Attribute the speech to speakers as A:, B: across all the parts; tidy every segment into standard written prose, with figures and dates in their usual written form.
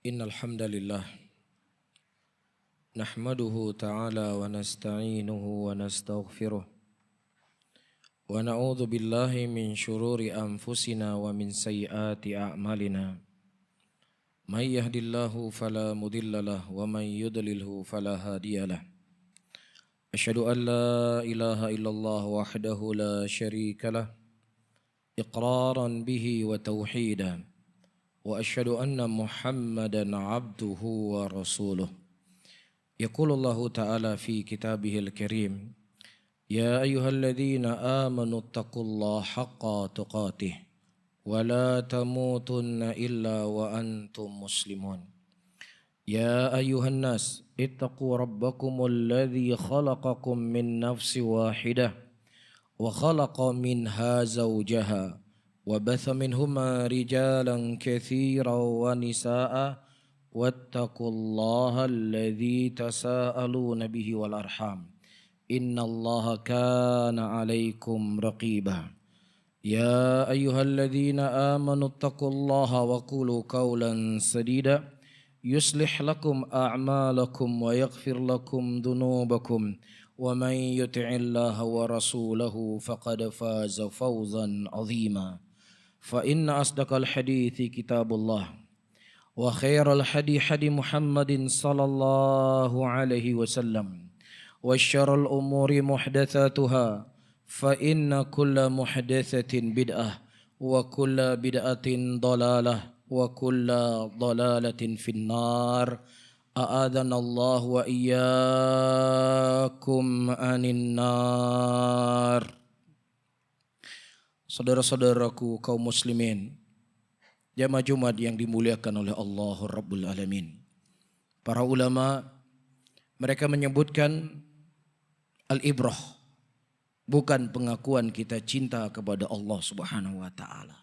A: Innal hamdalillah nahmaduhu ta'ala wa nasta'inuhu wa nastaghfiruh wa na'udzu billahi min shururi anfusina wa min sayyiati a'malina. May yahdihillahu fala mudilla lahu wa may yudlilhu fala hadiyalah. Asyhadu an la ilaha illallah wahdahu la syarika lah iqraran bihi wa tauhidan. Wa asyhadu anna Muhammadan abduhu wa rasuluh. Yaqulullahu ta'ala fi kitabihil karim, ya ayyuhalladzina amanu taqullaha haqqa tuqatih wa la tamutunna illa wa antum muslimun. Ya ayyuhan nas ittaqu rabbakumul ladzi khalaqakum min nafsin wahidah wa khalaqa minha zawjaha وبث منهما رجالا كثيرا ونساء واتقوا الله الذي تساءلون به والأرحام إن الله كان عليكم رقيبا يا أيها الذين آمنوا اتقوا الله وقولوا قولا سديدا يصلح لكم أعمالكم ويغفر لكم ذنوبكم ومن يطع الله ورسوله فقد فاز فوزا عظيما. فإن أصدق الحديث كتاب الله وخير الحديث حديث محمد صلى الله عليه وسلم وشر الأمور محدثاتها فإن كل محدثة بدعة وكل بدعة ضلالة وكل ضلالة في النار أعاذنا الله وإياكم عن النار. Saudara-saudaraku kaum muslimin, jamaah Jumat yang dimuliakan oleh Allah Rabbul Alamin. Para ulama mereka menyebutkan al-ibrah bukan pengakuan kita cinta kepada Allah Subhanahu wa taala.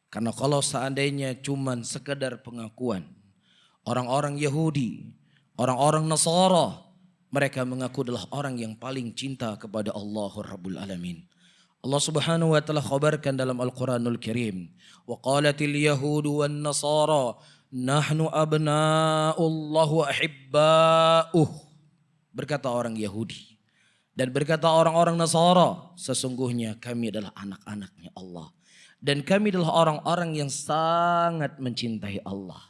A: Karena kalau seandainya cuman sekedar pengakuan, orang-orang Yahudi, orang-orang Nasara, mereka mengaku adalah orang yang paling cinta kepada Allah Rabbul Alamin. Allah Subhanahu wa taala khabarkan dalam Al-Qur'anul Karim, wa qalatil yahudu wan nasara nahnu abna'ullah wa ahibba'uh. Berkata orang Yahudi dan berkata orang-orang Nasara, sesungguhnya kami adalah anak-anaknya Allah dan kami adalah orang-orang yang sangat mencintai Allah.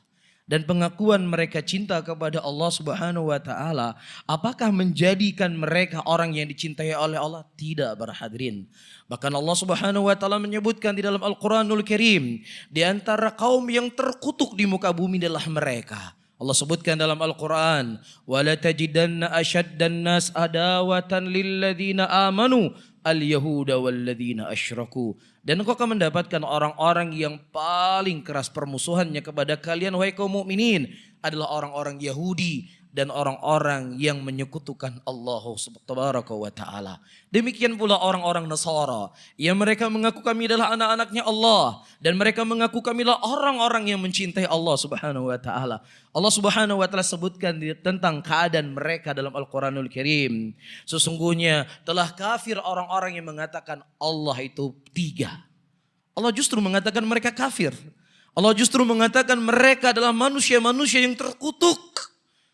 A: Dan pengakuan mereka cinta kepada Allah Subhanahu wa taala, apakah menjadikan mereka orang yang dicintai oleh Allah? Tidak, para hadirin. Bahkan Allah Subhanahu wa taala menyebutkan di dalam Al-Qur'anul Karim, di antara kaum yang terkutuk di muka bumi adalah mereka. Allah sebutkan dalam Al-Qur'an, "Wa la tajidanna asyaddan nas adawatan lil ladzina amanu al-yahuda wal ladzina asyraku." Dan engkau akan mendapatkan orang-orang yang paling keras permusuhannya kepada kalian wahai kaum mukminin adalah orang-orang Yahudi dan orang-orang yang menyekutukan Allah Subhanahu wa taala. Demikian pula orang-orang Nasara yang mereka mengaku kami adalah anak-anaknya Allah dan mereka mengaku kami adalah orang-orang yang mencintai Allah Subhanahu wa taala. Allah Subhanahu wa taala sebutkan tentang keadaan mereka dalam Al-Qur'anul Karim. Sesungguhnya telah kafir orang-orang yang mengatakan Allah itu tiga. Allah justru mengatakan mereka kafir. Allah justru mengatakan mereka adalah manusia-manusia yang terkutuk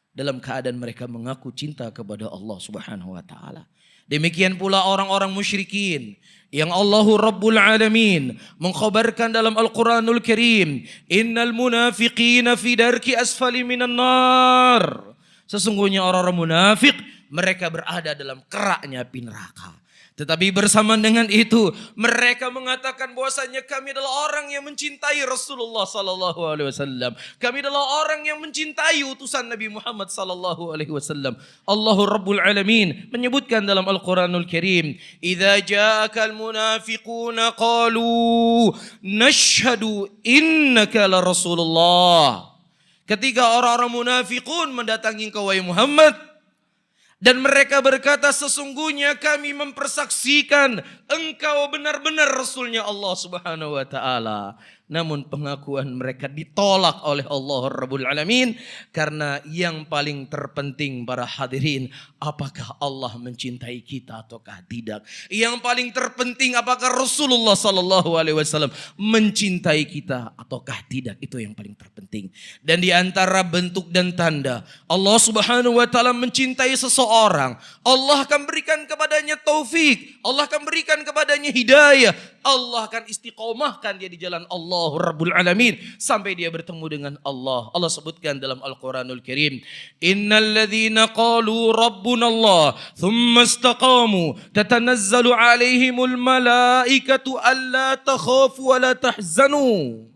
A: dalam keadaan mereka mengaku cinta kepada Allah Subhanahu wa taala. Demikian pula orang-orang musyrikin yang Allahu Rabbul Alamin mengkhabarkan dalam Al-Qur'anul Karim, innal munafiqina fi darki asfali minan nar. Sesungguhnya orang-orang munafik mereka berada dalam keraknya api neraka. Tetapi bersamaan dengan itu mereka mengatakan bahwasanya kami adalah orang yang mencintai Rasulullah sallallahu alaihi wasallam. Kami adalah orang yang mencintai utusan Nabi Muhammad sallallahu alaihi wasallam. Allahu Rabbul Alamin menyebutkan dalam Al-Qur'anul Karim, "Idza ja'akal munafiquna qalu nashhadu innaka la Rasulullah." Ketika orang-orang munafikun mendatangi engkau wahai Muhammad, dan mereka berkata, sesungguhnya kami mempersaksikan engkau benar-benar Rasulnya Allah Subhanahu wa ta'ala. Namun pengakuan mereka ditolak oleh Allah Rabbul Alamin. Karena yang paling terpenting para hadirin, apakah Allah mencintai kita ataukah tidak. Yang paling terpenting apakah Rasulullah SAW mencintai kita ataukah tidak. Itu yang paling terpenting. Dan di antara bentuk dan tanda Allah Subhanahu wa taala mencintai seseorang, Allah akan berikan kepadanya taufik, Allah akan berikan kepadanya hidayah, Allah akan istiqomahkan dia di jalan Allah Rabbul Alamin sampai dia bertemu dengan Allah. Allah sebutkan dalam Al-Quranul Karim, innal ladzina qalu rabbuna Allah thumma istaqamu tatanazzalu alaihimul malaikatu alla takhafu wa la tahzanu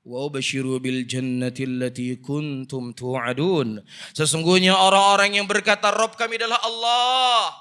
A: wa ubashiru bil jannati allati kuntum tu'adun. Sesungguhnya orang-orang yang berkata Rabb kami adalah Allah,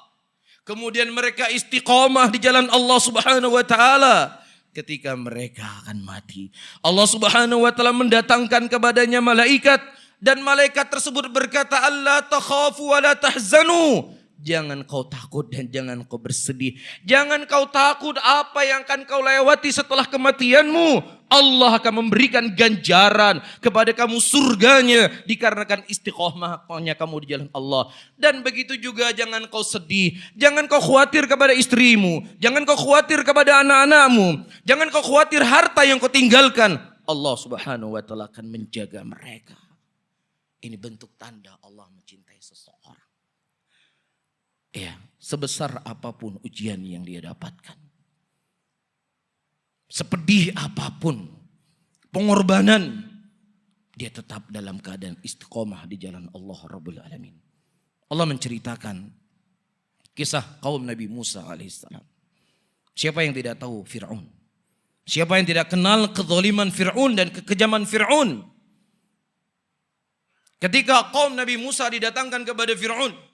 A: kemudian mereka istiqomah di jalan Allah Subhanahu wa taala, ketika mereka akan mati, Allah Subhanahu wa taala mendatangkan kepadanya malaikat, dan malaikat tersebut berkata, alla takhafu wa la tahzanu. Jangan kau takut dan jangan kau bersedih. Jangan kau takut apa yang akan kau lewati setelah kematianmu. Allah akan memberikan ganjaran kepada kamu surganya dikarenakan istiqomahnya kamu di jalan Allah. Dan begitu juga jangan kau sedih. Jangan kau khawatir kepada istrimu. Jangan kau khawatir kepada anak-anakmu. Jangan kau khawatir harta yang kau tinggalkan. Allah Subhanahu wa taala akan menjaga mereka. Ini bentuk tanda Allah mencintai seseorang. Ya, sebesar apapun ujian yang dia dapatkan, sepedih apapun pengorbanan, dia tetap dalam keadaan istiqomah di jalan Allah Rabbul Alamin. Allah menceritakan kisah kaum Nabi Musa alaihissalam. Siapa yang tidak tahu Fir'aun? Siapa yang tidak kenal kezaliman Fir'aun dan kekejaman Fir'aun? Ketika kaum Nabi Musa didatangkan kepada Fir'aun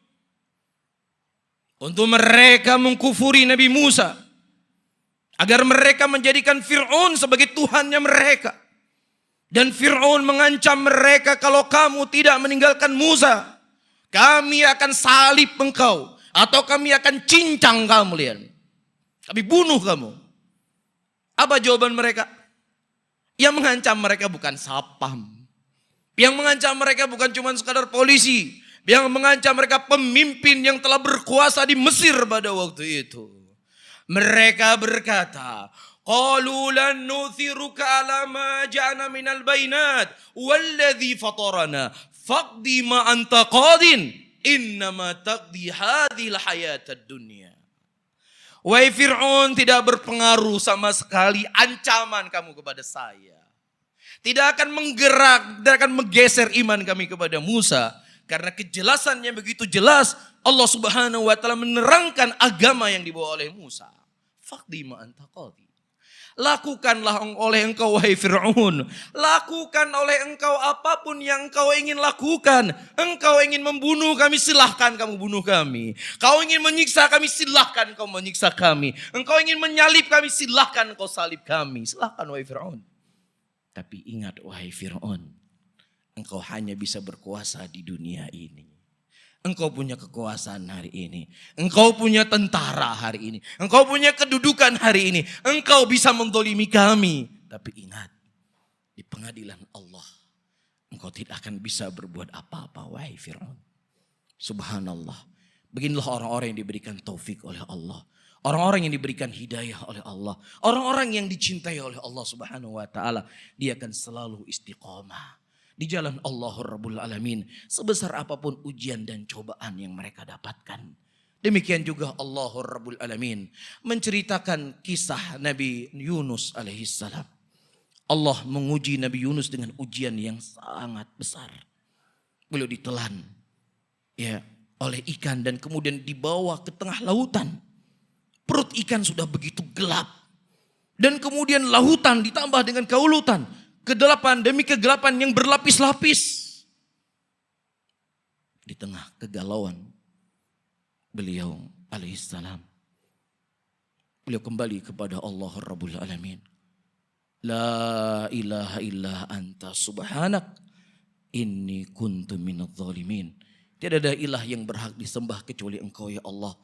A: untuk mereka mengkufuri Nabi Musa, agar mereka menjadikan Fir'aun sebagai Tuhannya mereka. Dan Fir'aun mengancam mereka, kalau kamu tidak meninggalkan Musa, kami akan salib engkau, atau kami akan cincang kamu, lihat. Kami bunuh kamu. Apa jawaban mereka? Yang mengancam mereka bukan Sapam. Yang mengancam mereka bukan cuma sekadar polisi. Yang mengancam mereka pemimpin yang telah berkuasa di Mesir pada waktu itu. Mereka berkata, qalu lan nuthiruka ala ma ja'ana minal bainat walladhi fatarana faqdi ma anta qadin innama taqdi hadhil hayatad dunya. Wahai Fir'aun, tidak berpengaruh sama sekali ancaman kamu kepada saya. Tidak akan menggerak, tidak akan menggeser iman kami kepada Musa. Karena kejelasannya begitu jelas, Allah Subhanahu wa taala menerangkan agama yang dibawa oleh Musa. Faqdi ma anta qadi. Lakukanlah oleh engkau wahai Fir'aun. Lakukan oleh engkau apapun yang engkau ingin lakukan. Engkau ingin membunuh kami, silahkan kamu bunuh kami. Kau ingin menyiksa kami, silahkan kau menyiksa kami. Engkau ingin menyalib kami, silahkan kau salib kami. Silahkan wahai Fir'aun. Tapi ingat wahai Fir'aun, engkau hanya bisa berkuasa di dunia ini. Engkau punya kekuasaan hari ini. Engkau punya tentara hari ini. Engkau punya kedudukan hari ini. Engkau bisa mendolimi kami. Tapi ingat, di pengadilan Allah, engkau tidak akan bisa berbuat apa-apa wahai Fir'aun. Subhanallah. Beginilah orang-orang yang diberikan taufik oleh Allah. Orang-orang yang diberikan hidayah oleh Allah. Orang-orang yang dicintai oleh Allah Subhanahu wa taala, dia akan selalu istiqomah di jalan Allah Rabbul Alamin, sebesar apapun ujian dan cobaan yang mereka dapatkan. Demikian juga Allah Rabbul Alamin menceritakan kisah Nabi Yunus alaihissalam. Allah menguji Nabi Yunus dengan ujian yang sangat besar. Beliau ditelan oleh ikan dan kemudian dibawa ke tengah lautan. Perut ikan sudah begitu gelap. Dan kemudian lautan ditambah dengan keulutan. Kedelapan demi kegelapan yang berlapis-lapis. Di tengah kegalauan beliau alaihissalam, beliau kembali kepada Allah Rabbul Alamin. La ilaha illa anta subhanak inni kuntu minadh dhalimin. Tidak ada ilah yang berhak disembah kecuali engkau ya Allah.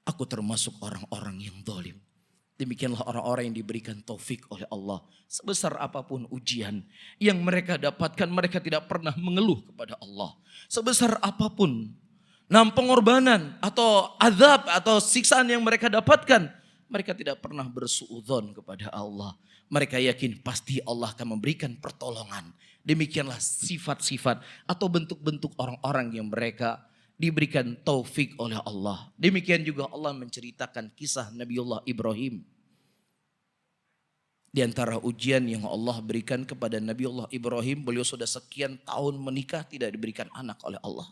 A: Aku termasuk orang-orang yang zalim. Demikianlah orang-orang yang diberikan taufik oleh Allah. Sebesar apapun ujian yang mereka dapatkan, mereka tidak pernah mengeluh kepada Allah. Sebesar apapun pengorbanan atau azab atau siksaan yang mereka dapatkan, mereka tidak pernah bersuudzon kepada Allah. Mereka yakin pasti Allah akan memberikan pertolongan. Demikianlah sifat-sifat atau bentuk-bentuk orang-orang yang mereka diberikan taufik oleh Allah. Demikian juga Allah menceritakan kisah Nabiullah Ibrahim. Di antara ujian yang Allah berikan kepada Nabiullah Ibrahim, beliau sudah sekian tahun menikah tidak diberikan anak oleh Allah.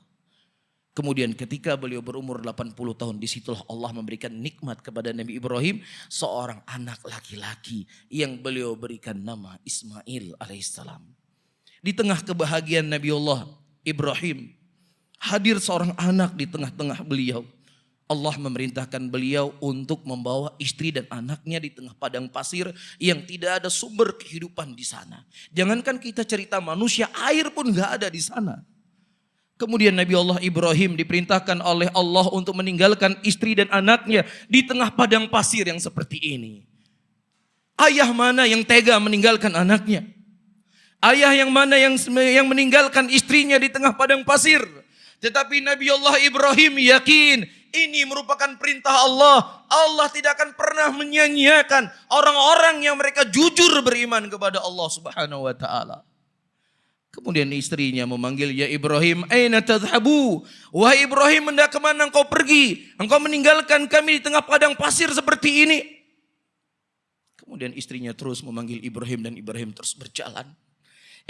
A: Kemudian ketika beliau berumur 80 tahun, disitulah Allah memberikan nikmat kepada Nabi Ibrahim, seorang anak laki-laki yang beliau berikan nama Ismail alaihissalam. Di tengah kebahagiaan Nabiullah Ibrahim, hadir seorang anak di tengah-tengah beliau. Allah memerintahkan beliau untuk membawa istri dan anaknya di tengah padang pasir yang tidak ada sumber kehidupan di sana. Jangankan kita cerita manusia, air pun gak ada di sana. Kemudian Nabi Allah Ibrahim diperintahkan oleh Allah untuk meninggalkan istri dan anaknya di tengah padang pasir yang seperti ini. Ayah mana yang tega meninggalkan anaknya? Ayah yang mana yang meninggalkan istrinya di tengah padang pasir? Tetapi Nabi Allah Ibrahim yakin ini merupakan perintah Allah. Allah tidak akan pernah menyia-nyiakan orang-orang yang mereka jujur beriman kepada Allah Subhanahu wa taala. Kemudian istrinya memanggil, ya Ibrahim, aina tadhhabu? Wahai Ibrahim, hendak kemana engkau pergi? Engkau meninggalkan kami di tengah padang pasir seperti ini. Kemudian istrinya terus memanggil Ibrahim dan Ibrahim terus berjalan.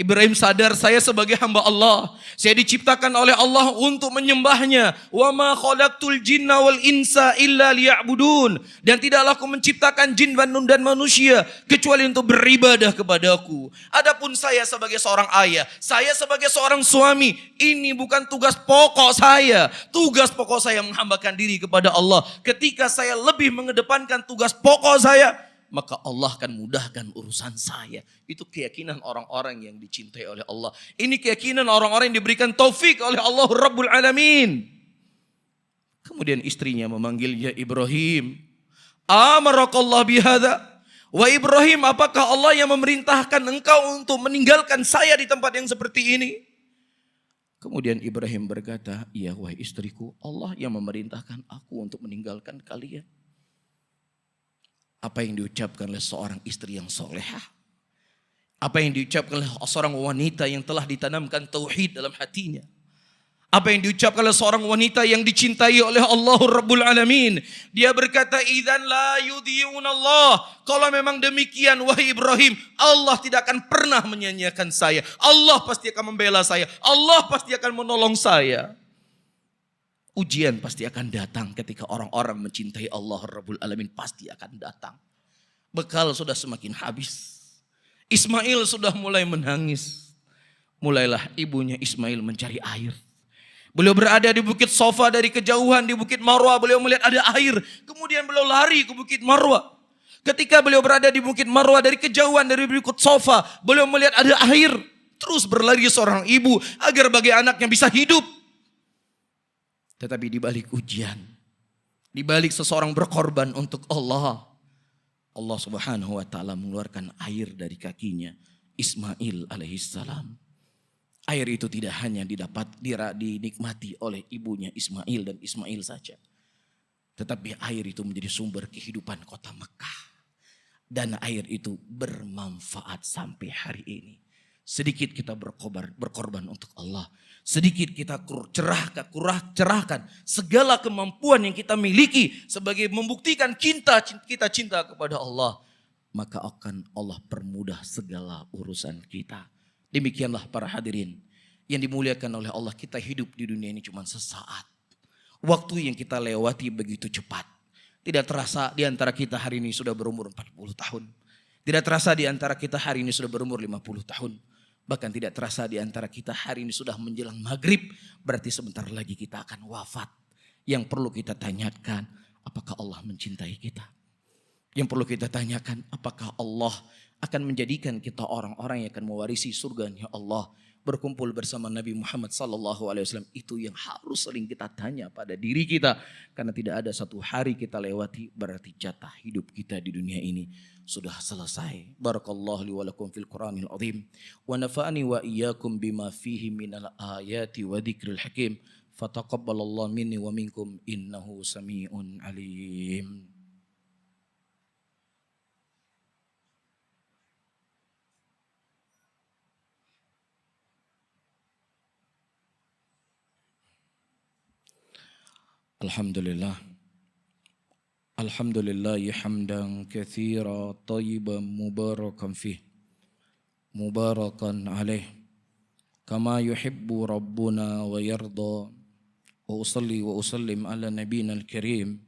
A: Ibrahim sadar, saya sebagai hamba Allah, saya diciptakan oleh Allah untuk menyembahnya. Wa ma khalaqtul jinna wal insa illa liya'budun. Dan tidaklah aku menciptakan jin dan manusia kecuali untuk beribadah kepadaku. Adapun saya sebagai seorang ayah, saya sebagai seorang suami, ini bukan tugas pokok saya. Tugas pokok saya menghambakan diri kepada Allah. Ketika saya lebih mengedepankan tugas pokok saya, maka Allah akan mudahkan urusan saya. Itu keyakinan orang-orang yang dicintai oleh Allah. Ini keyakinan orang-orang yang diberikan taufik oleh Allah Rabbul Alamin. Kemudian istrinya memanggil, ya Ibrahim, amarakallah bihadza? Wa Ibrahim, apakah Allah yang memerintahkan engkau untuk meninggalkan saya di tempat yang seperti ini? Kemudian Ibrahim berkata, iya wahai istriku, Allah yang memerintahkan aku untuk meninggalkan kalian. Apa yang diucapkan oleh seorang istri yang solehah? Apa yang diucapkan oleh seorang wanita yang telah ditanamkan tauhid dalam hatinya? Apa yang diucapkan oleh seorang wanita yang dicintai oleh Allah Rabbul Alamin? Dia berkata, idzan la yudhi'un Allah. Kalau memang demikian wahai Ibrahim, Allah tidak akan pernah menyia-nyiakan saya. Allah pasti akan membela saya. Allah pasti akan menolong saya. Ujian pasti akan datang ketika orang-orang mencintai Allah Rabbul Alamin, pasti akan datang. Bekal sudah semakin habis. Ismail sudah mulai menangis. Mulailah ibunya Ismail mencari air. Beliau berada di Bukit Sofa, dari kejauhan di Bukit Marwah beliau melihat ada air. Kemudian beliau lari ke Bukit Marwah. Ketika beliau berada di Bukit Marwah, dari kejauhan dari Bukit Sofa beliau melihat ada air. Terus berlari seorang ibu agar bagi anaknya bisa hidup. Tetapi di balik ujian, di balik seseorang berkorban untuk Allah, Allah Subhanahu wa taala mengeluarkan air dari kakinya Ismail alaihissalam. Air itu tidak hanya dinikmati oleh ibunya Ismail dan Ismail saja, tetapi air itu menjadi sumber kehidupan kota Mekah. Dan air itu bermanfaat sampai hari ini. Sedikit kita berkorban untuk Allah. Sedikit kita cerahkan segala kemampuan yang kita miliki sebagai membuktikan kita cinta kepada Allah. Maka akan Allah permudah segala urusan kita. Demikianlah para hadirin yang dimuliakan oleh Allah, kita hidup di dunia ini cuma sesaat. Waktu yang kita lewati begitu cepat. Tidak terasa di antara kita hari ini sudah berumur 40 tahun. Tidak terasa di antara kita hari ini sudah berumur 50 tahun. Bahkan tidak terasa di antara kita hari ini sudah menjelang maghrib. Berarti sebentar lagi kita akan wafat. Yang perlu kita tanyakan, apakah Allah mencintai kita? Yang perlu kita tanyakan, apakah Allah akan menjadikan kita orang-orang yang akan mewarisi surganya Allah? berkumpul bersama Nabi Muhammad SAW. Itu yang harus sering kita tanya pada diri kita. Karena tidak ada satu hari kita lewati berarti jatah hidup kita di dunia ini sudah selesai. Barakallahu li wa lakum fil Qur'anil azim. Wa nafa'ani wa iyyakum bima fihi minal ayati wa dzikril hakim. Fataqabbalallahu minni wa minkum innahu sami'un alim. Alhamdulillah. Alhamdulillah hamdan katsira tayyiban mubarakan fih. Mubarakan alaih. Kama yuhibbu rabbuna wa yarda. Wa usalli wa usallim ala nabiyina al-karim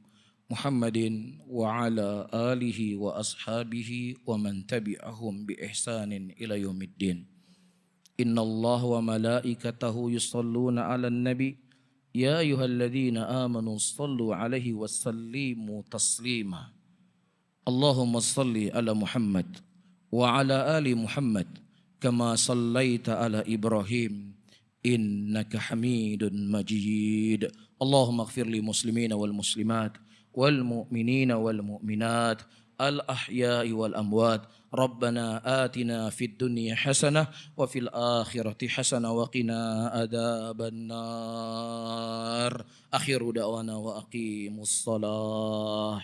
A: Muhammadin wa ala alihi wa ashabihi wa man tabi'ahum bi ihsanin ila yaumiddin. Inna Allah wa malaikatahu yusalluna ala nabi. Ya ayyuhalladzina amanu sallu alaihi wasallimu taslima. Allahumma salli ala Muhammad wa ala ali Muhammad kama sallaita ala Ibrahim innaka Hamidun Majid. Allahumma ighfir li muslimina wal muslimat wal mu'minina wal mu'minat al ahya'i wal amwat. Rabbana atina fid dunya hasanah wa fil akhirati hasanah wa qina adzabannar. Akhiru da'wana wa aqimus salah.